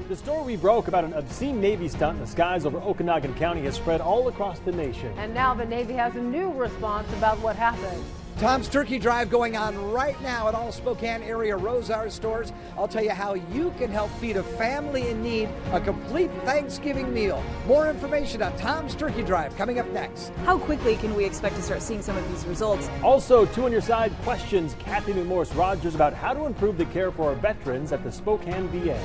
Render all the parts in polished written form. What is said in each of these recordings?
The story we broke about an obscene Navy stunt in the skies over Okanagan County has spread all across the nation. And now the Navy has a new response about what happened. Tom's Turkey Drive going on right now at all Spokane area Rosar stores. I'll tell you how you can help feed a family in need a complete Thanksgiving meal. More information on Tom's Turkey Drive coming up next. How quickly can we expect to start seeing some of these results? Also, two on your side questions Kathy McMorris Rogers about how to improve the care for our veterans at the Spokane VA.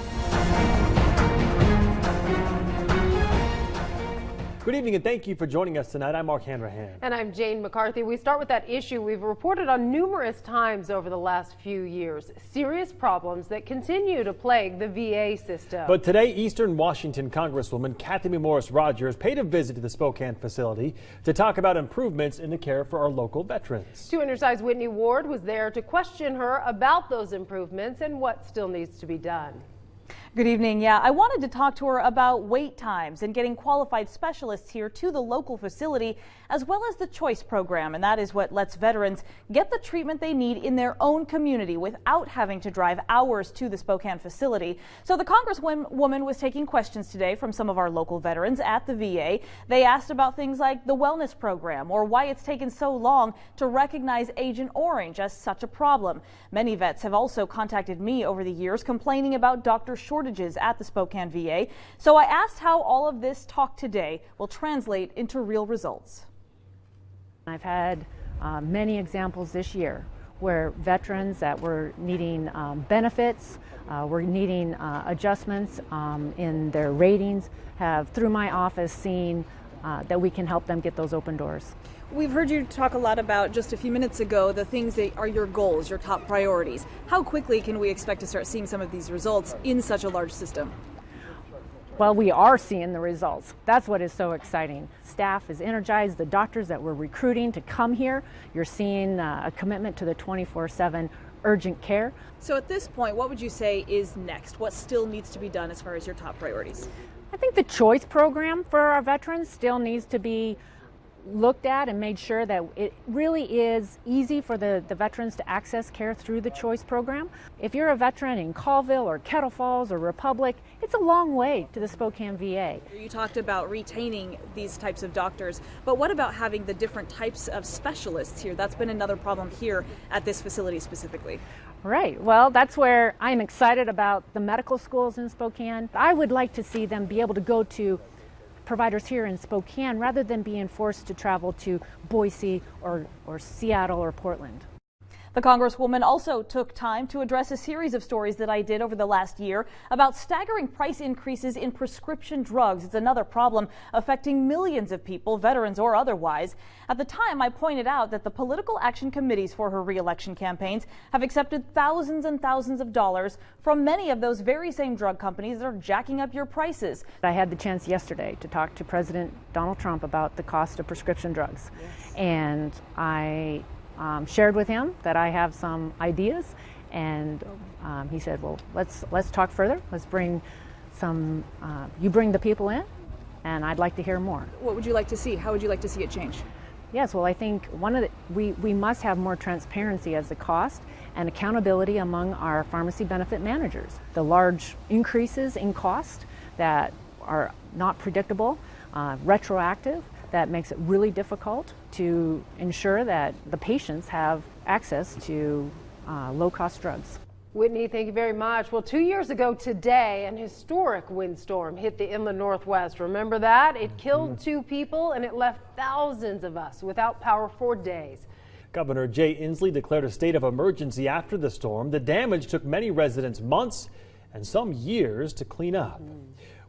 Good evening and thank you for joining us tonight. I'm Mark Hanrahan. And I'm Jane McCarthy. We start with that issue we've reported on numerous times over the last few years. Serious problems that continue to plague the VA system. But today, Eastern Washington Congresswoman Kathy McMorris Rogers paid a visit to the Spokane facility to talk about improvements in the care for our local veterans. 2 on your side's Whitney Ward was there to question her about those improvements and what still needs to be done. Good evening. Yeah, I wanted to talk to her about wait times and getting qualified specialists here to the local facility, as well as the choice program. And that is what lets veterans get the treatment they need in their own community without having to drive hours to the Spokane facility. So the Congresswoman was taking questions today from some of our local veterans at the VA. They asked about things like the wellness program or why it's taken so long to recognize Agent Orange as such a problem. Many vets have also contacted me over the years complaining about doctor shortages at the Spokane VA. So I asked how all of this talk today will translate into real results. I've had many examples this year where veterans that were needing benefits, were needing adjustments in their ratings, have through my office seen that we can help them get those open doors. We've heard you talk a lot about just a few minutes ago the things that are your goals, your top priorities. How quickly can we expect to start seeing some of these results in such a large system? Well, we are seeing the results. That's what is so exciting. Staff is energized. The doctors that we're recruiting to come here, you're seeing a commitment to the 24/7 urgent care. So at this point, what would you say is next? What still needs to be done as far as your top priorities? I think the choice program for our veterans still needs to be looked at and made sure that it really is easy for the veterans to access care through the choice program. If you're a veteran in Colville or Kettle Falls or Republic, it's a long way to the Spokane VA. You talked about retaining these types of doctors, but what about having the different types of specialists here? That's been another problem here at this facility specifically. Right. Well, that's where I'm excited about the medical schools in Spokane. I would like to see them be able to go to providers here in Spokane rather than being forced to travel to Boise or Seattle or Portland. The Congresswoman also took time to address a series of stories that I did over the last year about staggering price increases in prescription drugs. It's another problem affecting millions of people, veterans or otherwise. At the time, I pointed out that the political action committees for her re-election campaigns have accepted thousands and thousands of dollars from many of those very same drug companies that are jacking up your prices. I had the chance yesterday to talk to President Donald Trump about the cost of prescription drugs. Yes. And I shared with him that I have some ideas, and he said, well, let's talk further. Let's bring some, you bring the people in, and I'd like to hear more. What would you like to see? How would you like to see it change? Yes, well, I think we must have more transparency as the cost and accountability among our pharmacy benefit managers. The large increases in cost that are not predictable, retroactive, that makes it really difficult to ensure that the patients have access to low-cost drugs. Whitney, thank you very much. Well, 2 years ago today, an historic windstorm hit the inland Northwest. Remember that? It killed 2 people and it left thousands of us without power for days. Governor Jay Inslee declared a state of emergency after the storm. The damage took many residents months and some years to clean up.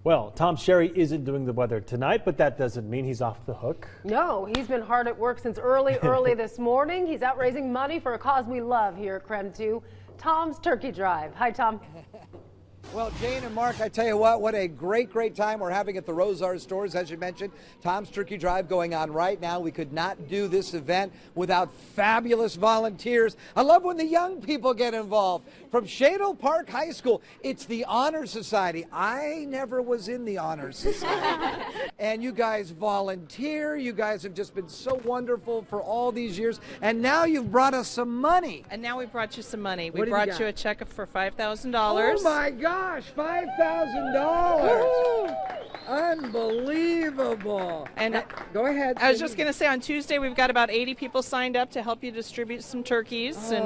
Well, Tom Sherry isn't doing the weather tonight, but that doesn't mean he's off the hook. No, he's been hard at work since early this morning. He's out raising money for a cause we love here at KREM 2, Tom's Turkey Drive. Hi, Tom. Well, Jane and Mark, I tell you what a great time we're having at the Rosar stores. As you mentioned, Tom's Turkey Drive going on right now. We could not do this event without fabulous volunteers. I love when the young people get involved. From Shadle Park High School, it's the Honor Society. I never was in the Honor Society. And you guys volunteer. You guys have just been so wonderful for all these years. And now you've brought us some money. And now we brought you some money. What We have you brought got? you a check for $5,000. Oh, my God. gosh, $5,000. Unbelievable. And go ahead. I was just going to say, on Tuesday, we've got about 80 people signed up to help you distribute some turkeys and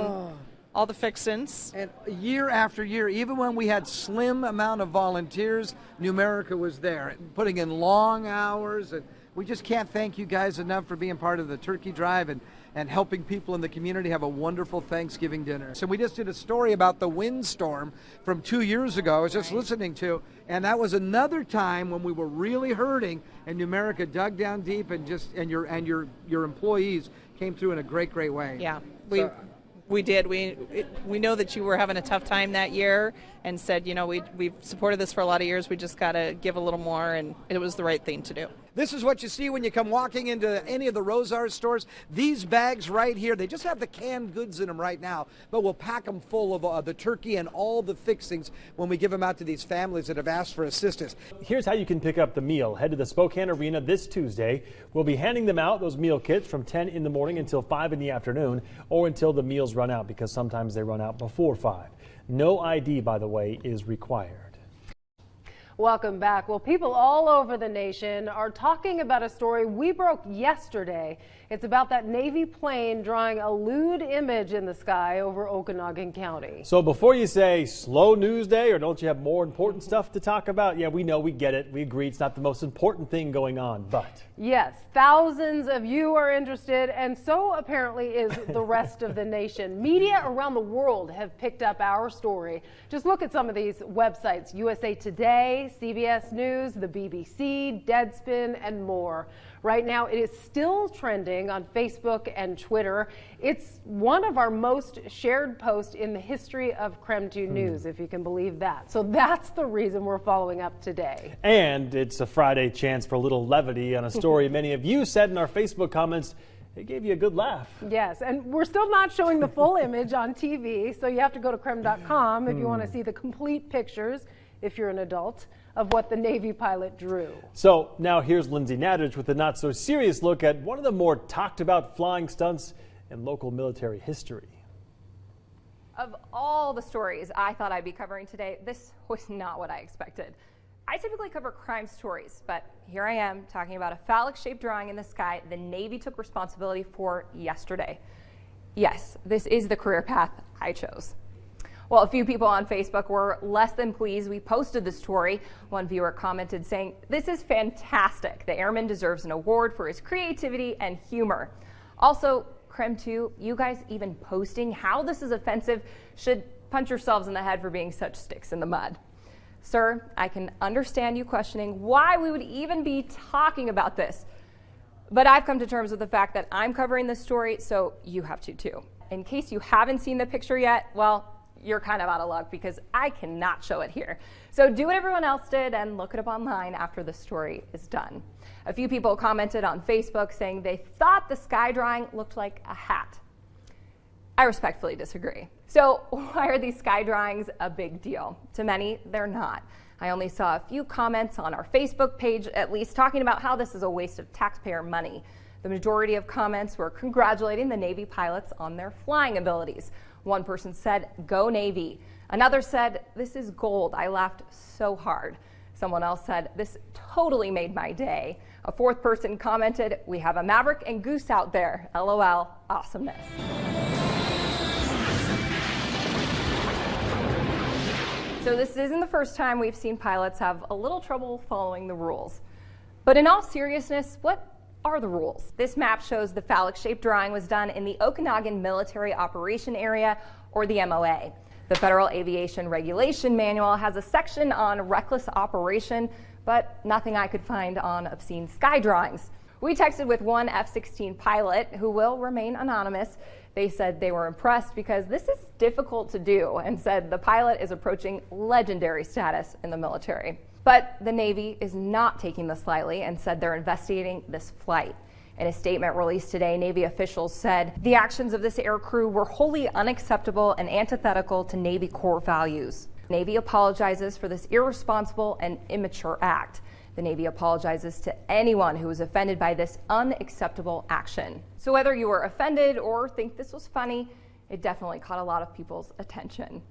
all the fixins. And year after year, even when we had slim amount of volunteers, Numerica was there, putting in long hours. And we just can't thank you guys enough for being part of the turkey drive and helping people in the community have a wonderful Thanksgiving dinner. So we just did a story about the windstorm from 2 years ago I was just listening to, and that was another time when we were really hurting, and Numerica dug down deep and your employees came through in a great way. Yeah, we did. We know that you were having a tough time that year and said, you know, we've supported this for a lot of years. We just got to give a little more, and it was the right thing to do. This is what you see when you come walking into any of the Rosars stores. These bags right here, they just have the canned goods in them right now, but we'll pack them full of the turkey and all the fixings when we give them out to these families that have asked for assistance. Here's how you can pick up the meal. Head to the Spokane Arena this Tuesday. We'll be handing them out, those meal kits, from 10 in the morning until 5 in the afternoon, or until the meals run out, because sometimes they run out before 5. No ID, by the way, is required. Welcome back. Well, people all over the nation are talking about a story we broke yesterday. It's about that Navy plane drawing a lewd image in the sky over Okanogan County. So before you say slow news day, or don't you have more important stuff to talk about? Yeah, we know, we get it. We agree it's not the most important thing going on, but... Yes, thousands of you are interested, and so apparently is the rest of the nation. Media around the world have picked up our story. Just look at some of these websites: USA Today, CBS News, the BBC, Deadspin, and more. Right now, it is still trending on Facebook and Twitter. It's one of our most shared posts in the history of Creme 2 News, if you can believe that. So that's the reason we're following up today. And it's a Friday chance for a little levity on a story many of you said in our Facebook comments. It gave you a good laugh. Yes, and we're still not showing the full image on TV, so you have to go to creme.com if you want to see the complete pictures, if you're an adult, of what the Navy pilot drew. So now here's Lindsay Nadrich with a not-so-serious look at one of the more talked-about flying stunts in local military history. Of all the stories I thought I'd be covering today, this was not what I expected. I typically cover crime stories, but here I am talking about a phallic-shaped drawing in the sky the Navy took responsibility for yesterday. Yes, this is the career path I chose. Well, a few people on Facebook were less than pleased we posted the story. One viewer commented saying, "This is fantastic. The airman deserves an award for his creativity and humor." Also, Creme 2, you guys even posting how this is offensive should punch yourselves in the head for being such sticks in the mud. Sir, I can understand you questioning why we would even be talking about this. But I've come to terms with the fact that I'm covering this story, so you have to too. In case you haven't seen the picture yet, well, you're kind of out of luck because I cannot show it here. So do what everyone else did and look it up online after the story is done. A few people commented on Facebook saying they thought the sky drawing looked like a hat. I respectfully disagree. So why are these sky drawings a big deal? To many, they're not. I only saw a few comments on our Facebook page, at least, talking about how this is a waste of taxpayer money. The majority of comments were congratulating the Navy pilots on their flying abilities. One person said, "Go Navy." Another said, "This is gold. I laughed so hard." Someone else said, "This totally made my day." A fourth person commented, "We have a Maverick and Goose out there. LOL, awesomeness." So this isn't the first time we've seen pilots have a little trouble following the rules. But in all seriousness, what are the rules? This map shows the phallic-shaped drawing was done in the Okanogan Military Operation Area, or the MOA. The Federal Aviation Regulation Manual has a section on reckless operation, but nothing I could find on obscene sky drawings. We texted with one F-16 pilot who will remain anonymous. They said they were impressed because this is difficult to do and said the pilot is approaching legendary status in the military. But the Navy is not taking this lightly and said they're investigating this flight. In a statement released today, Navy officials said the actions of this aircrew were wholly unacceptable and antithetical to Navy core values. Navy apologizes for this irresponsible and immature act. The Navy apologizes to anyone who was offended by this unacceptable action. So whether you were offended or think this was funny, it definitely caught a lot of people's attention.